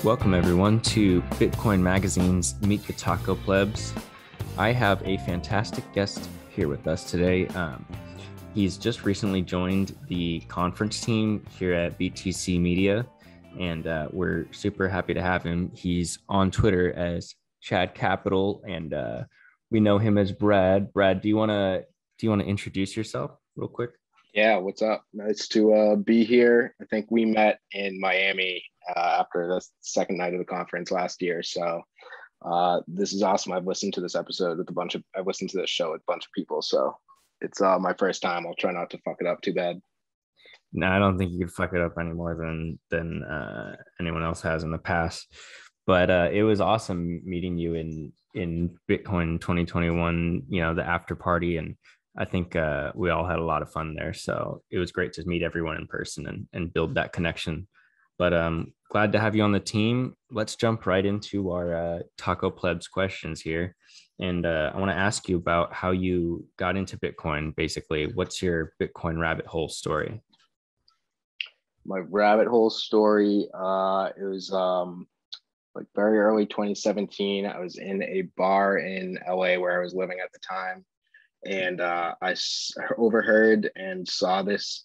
Welcome, everyone, to Bitcoin Magazine's Meet the Taco Plebs. I have a fantastic guest here with us today. He's just recently joined the conference team here at BTC Media, and we're super happy to have him. He's on Twitter as Chad Capital, and we know him as Brad. Brad, do you want to introduce yourself real quick? Yeah, what's up? Nice to be here. I think we met in Miami after the second night of the conference last year. So this is awesome. I've listened to this episode with I've listened to this show with a bunch of people. So it's my first time. I'll try not to fuck it up too bad. No, I don't think you could fuck it up any more than anyone else has in the past. But it was awesome meeting you in Bitcoin 2021, the after party. And I think we all had a lot of fun there. So it was great to meet everyone in person and build that connection. But glad to have you on the team. Let's jump right into our Taco Plebs questions here. And I want to ask you about how you got into Bitcoin. Basically, what's your Bitcoin rabbit hole story? My rabbit hole story, it was like very early 2017. I was in a bar in LA where I was living at the time. And I overheard and saw this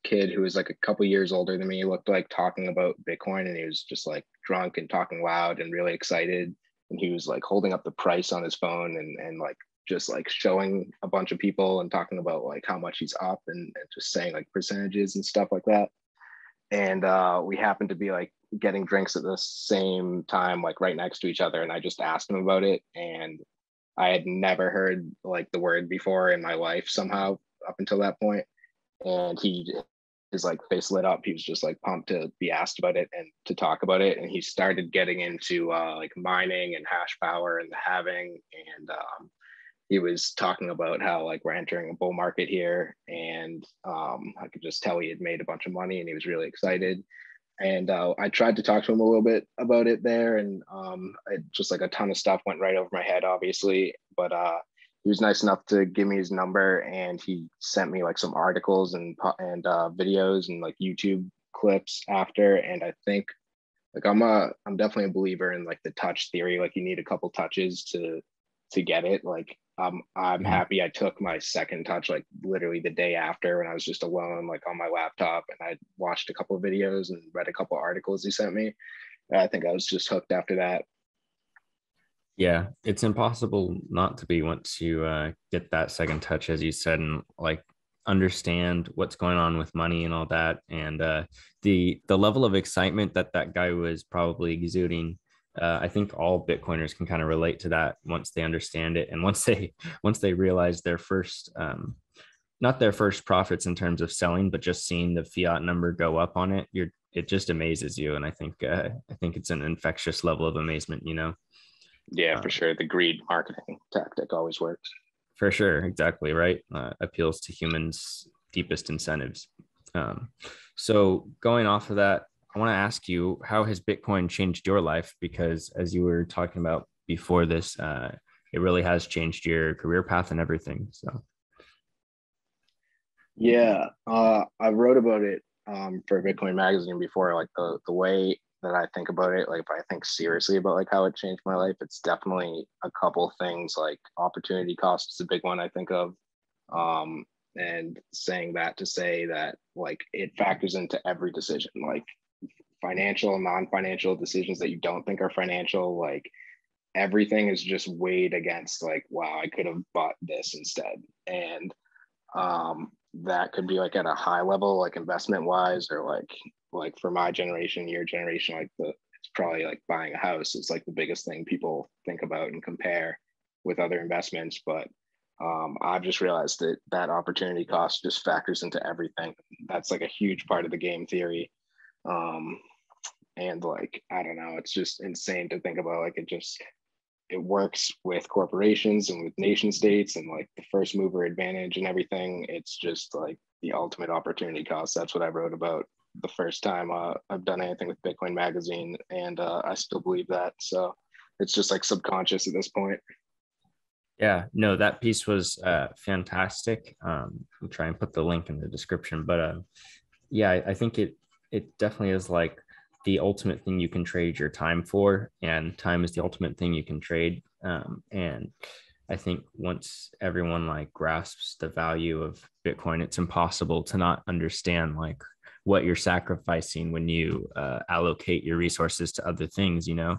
kid who was like a couple years older than me, looked like talking about Bitcoin, and he was just like drunk and talking loud and really excited. And he was like holding up the price on his phone and like just like showing a bunch of people and talking about like how much he's up and just saying like percentages and stuff like that. And we happened to be like getting drinks at the same time, like right next to each other. And I just asked him about it. And I had never heard like the word before in my life somehow up until that point. And his like face lit up. He was just like pumped to be asked about it and to talk about it. And he started getting into like mining and hash power and the halving. And he was talking about how like we're entering a bull market here. And I could just tell he had made a bunch of money and he was really excited. And I tried to talk to him a little bit about it there, and just like a ton of stuff went right over my head, obviously. But he was nice enough to give me his number, and he sent me like some articles and videos and like YouTube clips after. And I think like I'm definitely a believer in like the touch theory. Like you need a couple touches to get it. Like I'm happy I took my second touch like literally the day after when I was just alone, like on my laptop, and I watched a couple of videos and read a couple of articles he sent me. And I think I was just hooked after that. Yeah, it's impossible not to be once you get that second touch, as you said, and like understand what's going on with money and all that. And the level of excitement that guy was probably exuding, I think all Bitcoiners can kind of relate to that once they understand it, and once they realize their first, not their first profits in terms of selling, but just seeing the fiat number go up on it, it just amazes you. And I think it's an infectious level of amazement, Yeah, for sure. The greed marketing tactic always works. For sure, exactly right. Appeals to humans' deepest incentives. So going off of that, I want to ask you, how has Bitcoin changed your life? Because as you were talking about before this, it really has changed your career path and everything. So yeah, I wrote about it for Bitcoin Magazine before. Like the way that I think about it, like if I think seriously about like how it changed my life, it's definitely a couple things. Like opportunity cost is a big one I think of. And saying that to say that like it factors into every decision, like financial, non-financial decisions that you don't think are financial, like everything is just weighed against like, wow, I could have bought this instead. And that could be like at a high level, like investment wise, or like for my generation, your generation, like it's probably like buying a house is like the biggest thing people think about and compare with other investments. But I've just realized that opportunity cost just factors into everything. That's like a huge part of the game theory. And like, I don't know, it's just insane to think about. Like it works with corporations and with nation states and like the first mover advantage and everything. It's just like the ultimate opportunity cost. That's what I wrote about the first time I've done anything with Bitcoin Magazine, and I still believe that. So it's just like subconscious at this point. yeah, no, that piece was fantastic. I'll try and put the link in the description, but yeah, I think it definitely is like the ultimate thing you can trade your time for, and time is the ultimate thing you can trade. And I think once everyone like grasps the value of Bitcoin, it's impossible to not understand like what you're sacrificing when you allocate your resources to other things, you know.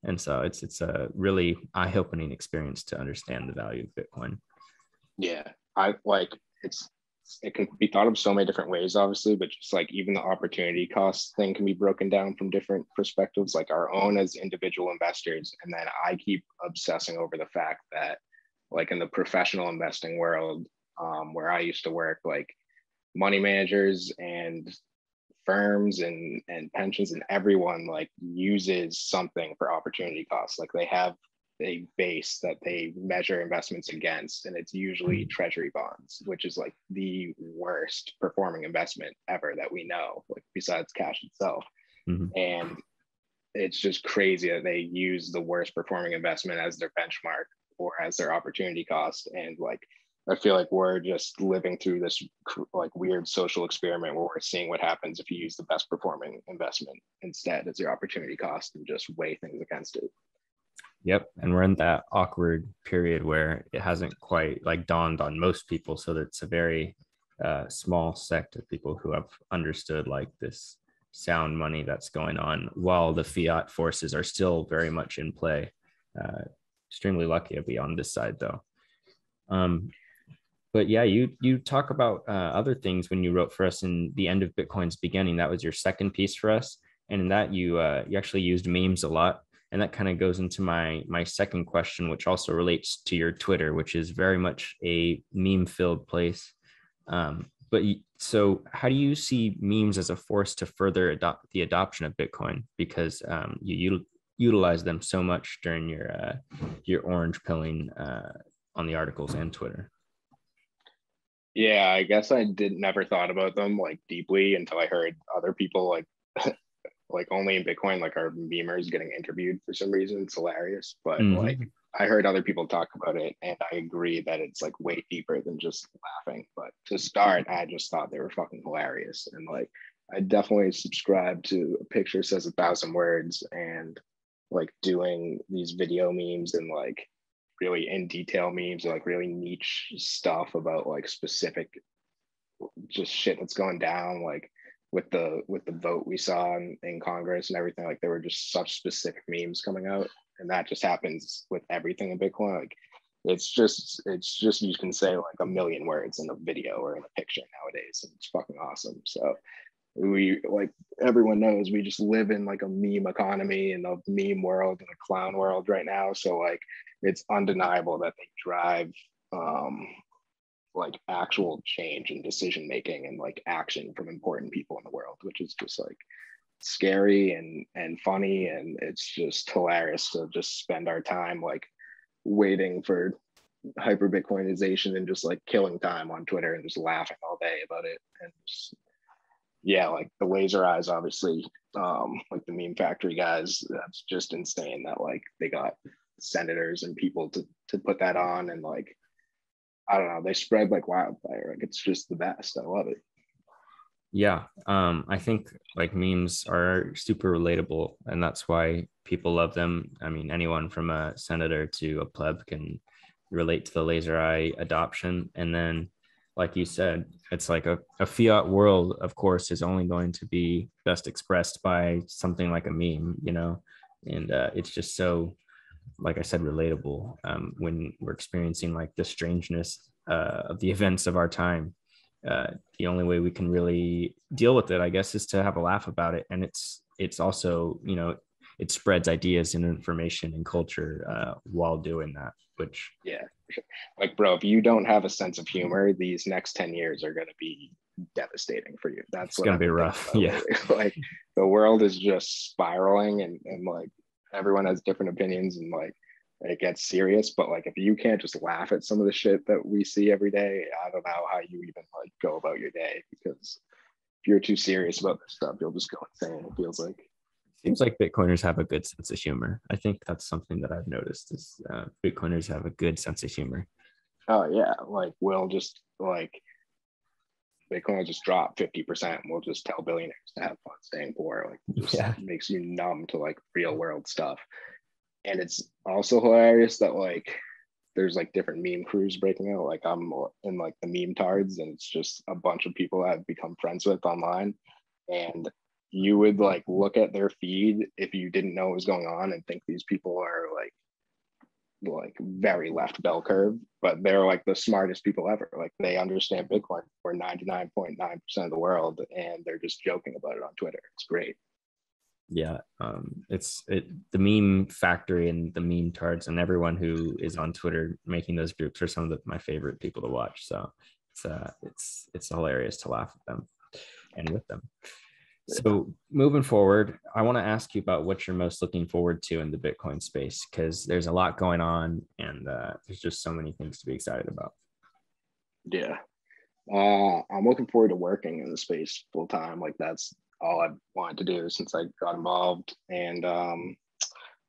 And so it's a really eye-opening experience to understand the value of Bitcoin. Yeah, I like it can be thought of so many different ways, obviously, but just like even the opportunity cost thing can be broken down from different perspectives, like our own as individual investors. And then I keep obsessing over the fact that, like in the professional investing world, where I used to work, like money managers and firms and pensions and everyone like uses something for opportunity costs. Like they have a base that they measure investments against, and it's usually treasury bonds, which is like the worst performing investment ever that we know, like besides cash itself. Mm-hmm. And it's just crazy that they use the worst performing investment as their benchmark or as their opportunity cost. And like I feel like we're just living through this like weird social experiment where we're seeing what happens if you use the best performing investment instead as your opportunity cost and just weigh things against it. Yep. And we're in that awkward period where it hasn't quite like dawned on most people. So that it's a very small sect of people who have understood like this sound money that's going on while the fiat forces are still very much in play. Extremely lucky to be on this side though. But yeah, you talk about other things when you wrote for us in the end of Bitcoin's beginning. That was your second piece for us, and in that you actually used memes a lot. And that kind of goes into my second question, which also relates to your Twitter, which is very much a meme-filled place. So how do you see memes as a force to further the adoption of Bitcoin? Because you utilize them so much during your orange pilling on the articles and Twitter. Yeah, I guess I did never thought about them like deeply until I heard other people like like only in Bitcoin, like our memers getting interviewed for some reason. It's hilarious. But like I heard other people talk about it and I agree that it's like way deeper than just laughing. But to start, I just thought they were fucking hilarious. And like I definitely subscribe to a picture says 1,000 words and like doing these video memes and like really in detail memes, like really niche stuff about like specific just shit that's going down, like with the vote we saw in Congress and everything. Like there were just such specific memes coming out, and that just happens with everything in Bitcoin. Like it's just you can say like a million words in a video or in a picture nowadays, and it's fucking awesome. So we like everyone knows we just live in like a meme economy and a meme world and a clown world right now. So like it's undeniable that they drive like actual change and decision making and like action from important people in the world, which is just like scary and funny, and it's just hilarious to just spend our time like waiting for hyper Bitcoinization and just like killing time on Twitter and just laughing all day about it. And just, yeah, like the laser eyes, obviously, like the meme factory guys, that's just insane that like they got senators and people to put that on, and like I don't know, they spread like wildfire. Like it's just the best. I love it. Yeah, I think like memes are super relatable, and that's why people love them. I mean, anyone from a senator to a pleb can relate to the laser eye adoption. And then, like you said, it's like a fiat world, of course, is only going to be best expressed by something like a meme, you know, and it's just so, like I said, relatable when we're experiencing like the strangeness of the events of our time. The only way we can really deal with it, I guess, is to have a laugh about it. And it's also, you know, it spreads ideas and information and culture while doing that, which yeah, like bro, if you don't have a sense of humor, these next 10 years are going to be devastating for you. That's it's what gonna I've be been rough. thinking Yeah. about. Like the world is just spiraling and like everyone has different opinions and like it gets serious. But like if you can't just laugh at some of the shit that we see every day, I don't know how you even like go about your day, because if you're too serious about this stuff, you'll just go insane, it feels like. Seems like Bitcoiners have a good sense of humor. I think that's something that I've noticed is Bitcoiners have a good sense of humor. Oh yeah, like we'll just like Bitcoin will just drop 50%. And we'll just tell billionaires to have fun staying poor. Like, just makes you numb to like real world stuff. And it's also hilarious that like there's like different meme crews breaking out. Like I'm in like the meme tards, and it's just a bunch of people I've become friends with online. And you would like look at their feed if you didn't know what was going on and think these people are like very left bell curve, but they're like the smartest people ever. Like they understand Bitcoin for 99.9% of the world, and they're just joking about it on Twitter. It's great. Yeah, the meme factory and the meme tards and everyone who is on Twitter making those groups are some of my favorite people to watch. So it's hilarious to laugh at them and with them. So moving forward, I want to ask you about what you're most looking forward to in the Bitcoin space, because there's a lot going on, and there's just so many things to be excited about. Yeah, I'm looking forward to working in the space full time. Like that's all I've wanted to do since I got involved. And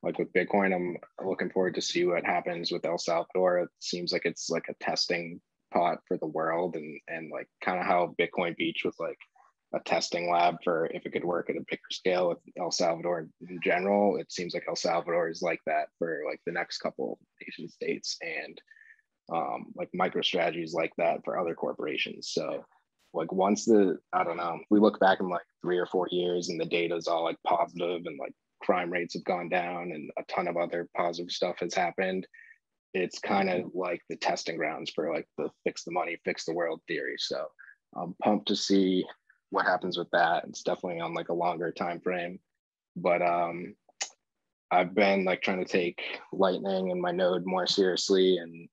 like with Bitcoin, I'm looking forward to see what happens with El Salvador. It seems like it's like a testing pot for the world, and like kind of how Bitcoin Beach was like a testing lab for if it could work at a bigger scale with El Salvador in general. It seems like El Salvador is like that for like the next couple nation states, and like MicroStrategy is like that for other corporations. So like once I don't know, we look back in like 3 or 4 years and the data is all like positive, and like crime rates have gone down and a ton of other positive stuff has happened. It's kind of like the testing grounds for like the fix the money, fix the world theory. So I'm pumped to see what happens with that. It's definitely on like a longer time frame, but I've been like trying to take Lightning and my node more seriously, and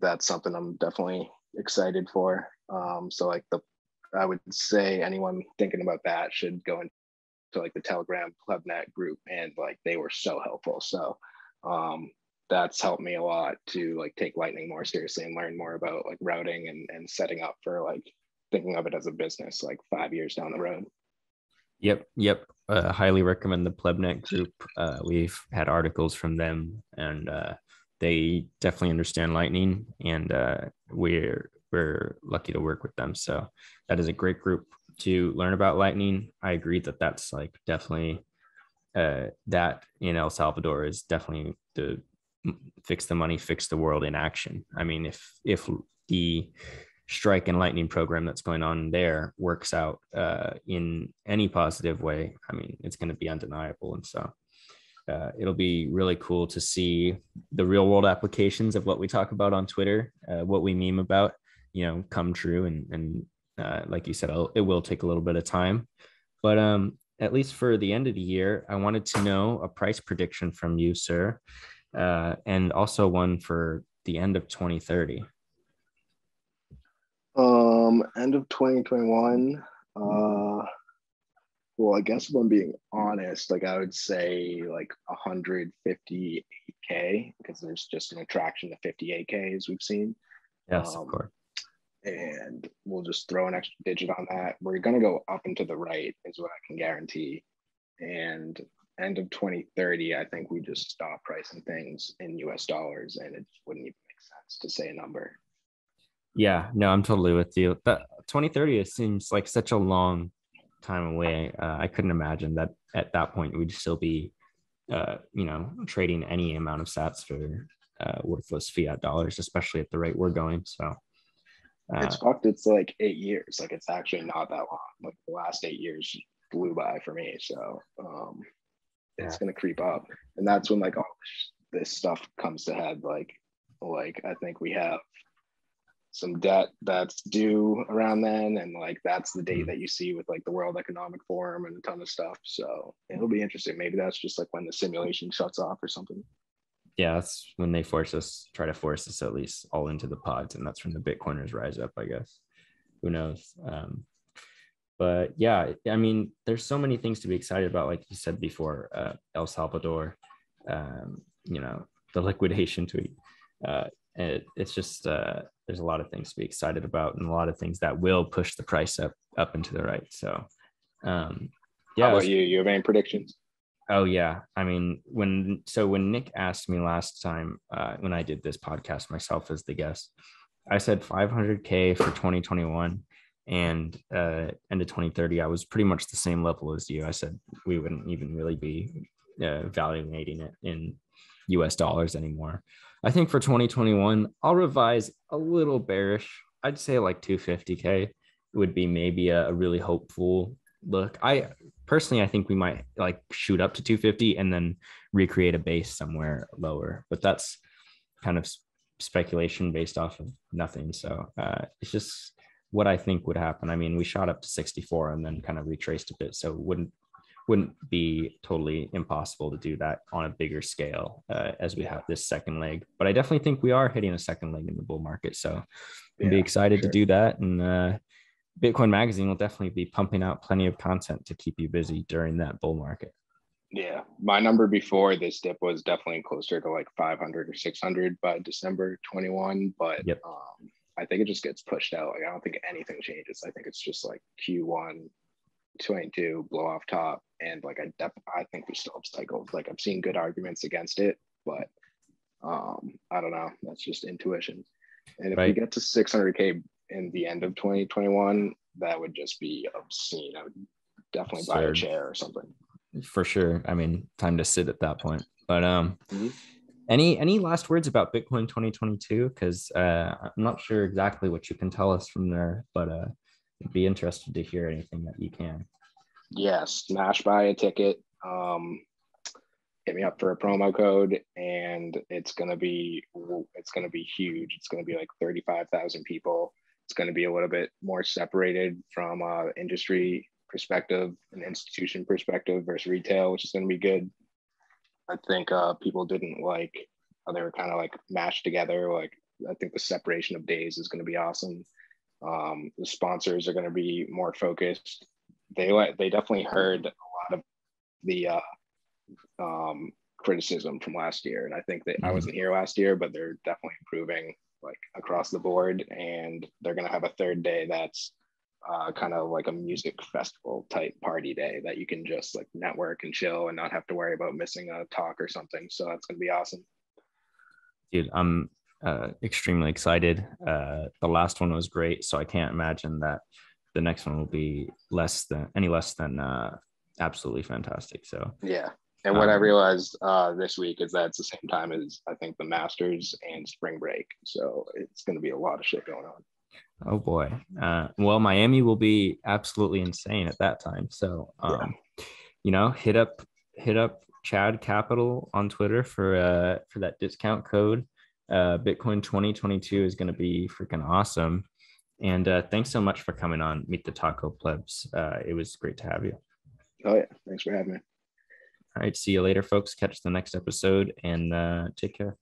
that's something I'm definitely excited for. So like I would say anyone thinking about that should go into like the Telegram Plebnet group, and like they were so helpful. So that's helped me a lot to like take Lightning more seriously and learn more about like routing and setting up for like thinking of it as a business like 5 years down the road. Yep. Highly recommend the Plebnet group. We've had articles from them, and they definitely understand Lightning, and we're lucky to work with them. So that is a great group to learn about Lightning. I agree that that's like definitely that in El Salvador is definitely the fix the money, fix the world in action. I mean, if the strike and lightning program that's going on there works out in any positive way, I mean, it's going to be undeniable. And so it'll be really cool to see the real world applications of what we talk about on Twitter, what we meme about, come true. And like you said, it will take a little bit of time, but at least for the end of the year, I wanted to know a price prediction from you, sir, and also one for the end of 2030. End of 2021. Well, I guess if I'm being honest, like I would say like 158K, because there's just an attraction to 58K as we've seen. Yes, of course. And we'll just throw an extra digit on that. We're going to go up and to the right is what I can guarantee. And end of 2030, I think we just stop pricing things in US dollars, and it wouldn't even make sense to say a number. Yeah, no, I'm totally with you. But 2030, it seems like such a long time away. I couldn't imagine that at that point we'd still be, trading any amount of sats for worthless fiat dollars, especially at the rate we're going. So it's fucked. It's like 8 years. Like it's actually not that long. Like the last 8 years flew by for me. So it's gonna creep up, and that's when like all this stuff comes to head. Like I think we have some debt that's due around then, and like that's the date that you see with like the World Economic Forum and a ton of stuff. So it'll be interesting. Maybe that's just like when the simulation shuts off or something. Yeah, that's when they try to force us at least all into the pods, and that's when the Bitcoiners rise up, I guess. Who knows? But yeah, I mean, there's so many things to be excited about, like you said before, El Salvador, the liquidation tweet. It's just there's a lot of things to be excited about, and a lot of things that will push the price up and to the right. So How about you? You have any predictions? Oh yeah, I mean, when Nick asked me last time when I did this podcast myself as the guest, I said 500K for 2021, and end of 2030, I was pretty much the same level as you. I said we wouldn't even really be evaluating it in US dollars anymore. I think for 2021, I'll revise a little bearish. I'd say like 250K would be maybe a really hopeful look. I personally, I think we might like shoot up to 250 and then recreate a base somewhere lower, but that's kind of speculation based off of nothing. So it's just what I think would happen. I mean, we shot up to 64 and then kind of retraced a bit, so wouldn't be totally impossible to do that on a bigger scale as we have this second leg. But I definitely think we are hitting a second leg in the bull market, so I'll be excited to do that. And Bitcoin Magazine will definitely be pumping out plenty of content to keep you busy during that bull market. Yeah, my number before this dip was definitely closer to like 500 or 600 by December 21, but Yep. I think it just gets pushed out. Like I don't think anything changes. I think it's just like Q1 22 blow off top, and like I think we still have cycles. Like I've seen good arguments against it, but I don't know. That's just intuition. And if we Right. get to 600K in the end of 2021, that would just be obscene. I would definitely buy a Absurd. chair or something. For sure. I mean, time to sit at that point. But Mhm. any last words about Bitcoin 2022? Because I'm not sure exactly what you can tell us from there, but I'd be interested to hear anything that you can. Yes, smash buy a ticket. Hit me up for a promo code, and it's gonna be huge. It's gonna be like 35,000 people. It's gonna be a little bit more separated from industry perspective and institution perspective versus retail, which is gonna be good. I think people didn't like how they were kind of like mashed together. Like I think the separation of days is gonna be awesome. The sponsors are gonna be more focused. They definitely heard a lot of the criticism from last year, and I think that I wasn't here last year, but they're definitely improving like across the board. And they're gonna have a third day that's kind of like a music festival type party day that you can just like network and chill and not have to worry about missing a talk or something. So that's gonna be awesome. Dude, I'm extremely excited. The last one was great, so I can't imagine that the next one will be less than absolutely fantastic. So Yeah. And what I realized this week is that it's the same time as I think the Masters and spring break. So it's going to be a lot of shit going on. oh boy. Well, Miami will be absolutely insane at that time. So hit up Chad Capital on Twitter for that discount code. Bitcoin 2022 is going to be freaking awesome. And thanks so much for coming on Meet the Taco Plebs. It was great to have you. Oh yeah, thanks for having me. All right, see you later, folks. Catch the next episode and take care.